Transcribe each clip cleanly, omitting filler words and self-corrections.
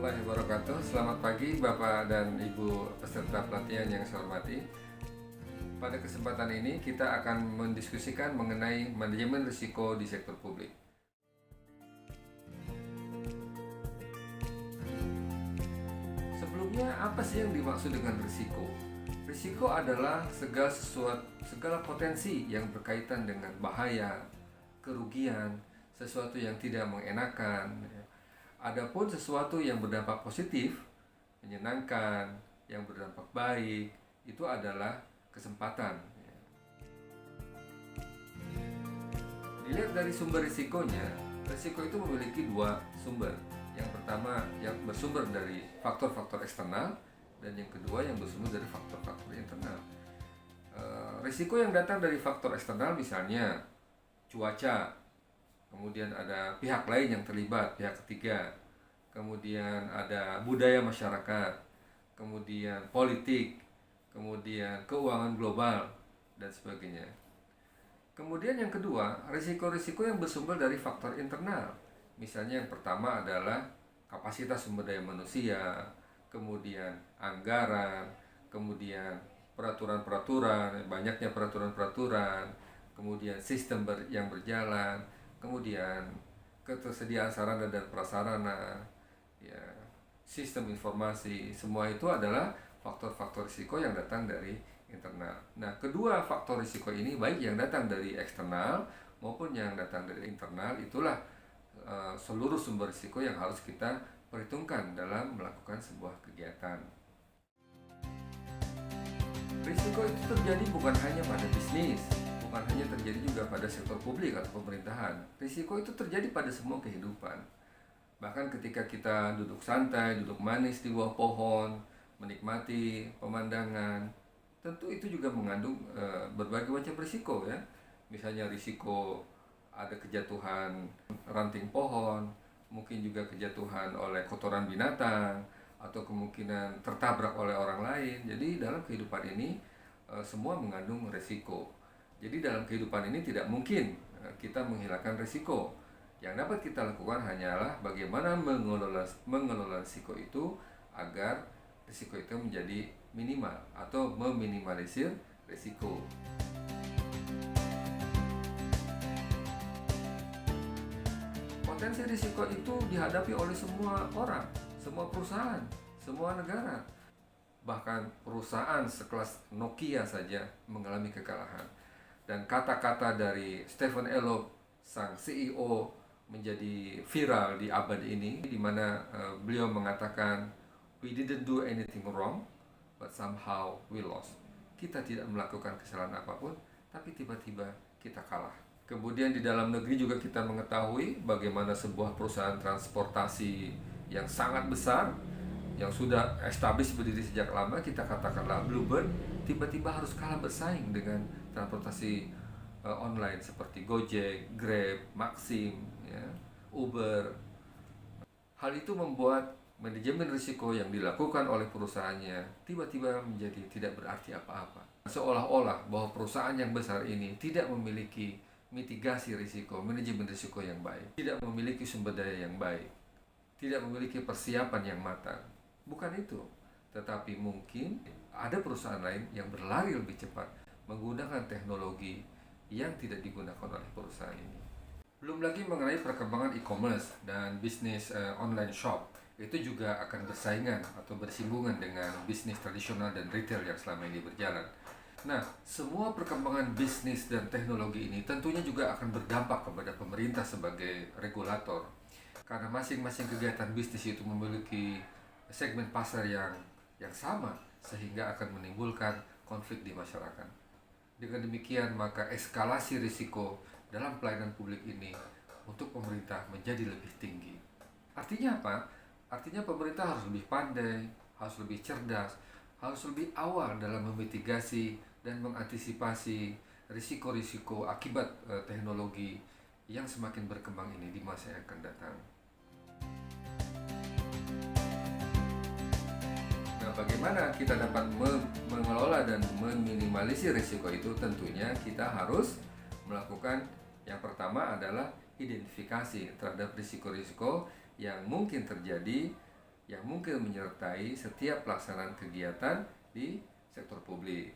warahmatullahi wabarakatuh. Selamat pagi Bapak dan Ibu peserta pelatihan yang saya hormati. Pada kesempatan ini kita akan mendiskusikan mengenai manajemen risiko di sektor publik. Sebelumnya, apa sih yang dimaksud dengan risiko? Risiko adalah segala potensi yang berkaitan dengan bahaya, kerugian, sesuatu yang tidak mengenakan. Adapun sesuatu yang berdampak positif, menyenangkan, yang berdampak baik, itu adalah kesempatan. Dilihat dari sumber risikonya, risiko itu memiliki dua sumber. Yang pertama yang bersumber dari faktor-faktor eksternal, dan yang kedua yang bersumber dari faktor-faktor internal. Risiko yang datang dari faktor eksternal misalnya cuaca, kemudian ada pihak lain yang terlibat, pihak ketiga, kemudian ada budaya masyarakat, kemudian politik, kemudian keuangan global, dan sebagainya. Kemudian yang kedua, risiko-risiko yang bersumber dari faktor internal. Misalnya yang pertama adalah kapasitas sumber daya manusia, kemudian anggaran, kemudian peraturan-peraturan, banyaknya peraturan-peraturan, kemudian sistem yang berjalan, kemudian ketersediaan sarana dan prasarana, ya, sistem informasi. Semua itu adalah faktor-faktor risiko yang datang dari internal. Nah, kedua faktor risiko ini, baik yang datang dari eksternal maupun yang datang dari internal, itulah seluruh sumber risiko yang harus kita perhitungkan dalam melakukan sebuah kegiatan. Risiko itu terjadi bukan hanya pada bisnis, bukan hanya terjadi juga pada sektor publik atau pemerintahan. Risiko itu terjadi pada semua kehidupan. Bahkan ketika kita duduk santai, duduk manis di bawah pohon, menikmati pemandangan, tentu itu juga mengandung berbagai macam risiko, ya. Misalnya risiko ada kejatuhan ranting pohon, mungkin juga kejatuhan oleh kotoran binatang, atau kemungkinan tertabrak oleh orang lain. Jadi dalam kehidupan ini semua mengandung risiko. Jadi dalam kehidupan ini tidak mungkin kita menghilangkan risiko. Yang dapat kita lakukan hanyalah bagaimana mengelola risiko itu agar risiko itu menjadi minimal atau meminimalisir risiko. Potensi risiko itu dihadapi oleh semua orang, semua perusahaan, semua negara. Bahkan perusahaan sekelas Nokia saja mengalami kekalahan. Dan kata-kata dari Stephen Elop, sang CEO, menjadi viral di abad ini, di mana beliau mengatakan, "We didn't do anything wrong, but somehow we lost." Kita tidak melakukan kesalahan apapun, tapi tiba-tiba kita kalah. Kemudian di dalam negeri juga kita mengetahui bagaimana sebuah perusahaan transportasi yang sangat besar, yang sudah established berdiri sejak lama, kita katakanlah Bluebird, tiba-tiba harus kalah bersaing dengan transportasi online seperti Gojek, Grab, Maxim, ya, Uber. Hal itu membuat manajemen risiko yang dilakukan oleh perusahaannya tiba-tiba menjadi tidak berarti apa-apa. Seolah-olah bahwa perusahaan yang besar ini tidak memiliki mitigasi risiko, manajemen risiko yang baik, tidak memiliki sumber daya yang baik, tidak memiliki persiapan yang matang. Bukan itu, tetapi mungkin ada perusahaan lain yang berlari lebih cepat menggunakan teknologi yang tidak digunakan oleh perusahaan ini. Belum lagi mengenai perkembangan e-commerce dan bisnis online shop, itu juga akan bersaingan atau bersinggungan dengan bisnis tradisional dan retail yang selama ini berjalan. Nah, semua perkembangan bisnis dan teknologi ini tentunya juga akan berdampak kepada pemerintah sebagai regulator. Karena masing-masing kegiatan bisnis itu memiliki segmen pasar yang sama, sehingga akan menimbulkan konflik di masyarakat. Dengan demikian, maka eskalasi risiko dalam pelayanan publik ini untuk pemerintah menjadi lebih tinggi. Artinya apa? Artinya pemerintah harus lebih pandai, harus lebih cerdas, harus lebih awal dalam memitigasi dan mengantisipasi risiko-risiko akibat teknologi yang semakin berkembang ini di masa yang akan datang. Nah, bagaimana kita dapat mengelola dan meminimalisir risiko itu? Tentunya kita harus melakukan, yang pertama adalah identifikasi terhadap risiko-risiko yang mungkin terjadi yang mungkin menyertai setiap pelaksanaan kegiatan di sektor publik.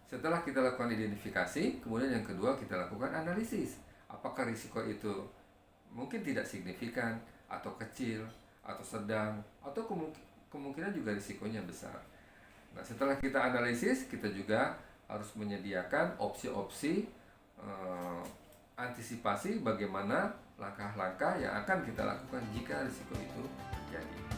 Setelah kita lakukan identifikasi, kemudian yang kedua kita lakukan analisis. Apakah risiko itu mungkin tidak signifikan, atau kecil, atau sedang, atau kemungkinan juga risikonya besar. Nah, setelah kita analisis, kita juga harus menyediakan opsi-opsi antisipasi bagaimana langkah-langkah yang akan kita lakukan jika risiko itu terjadi.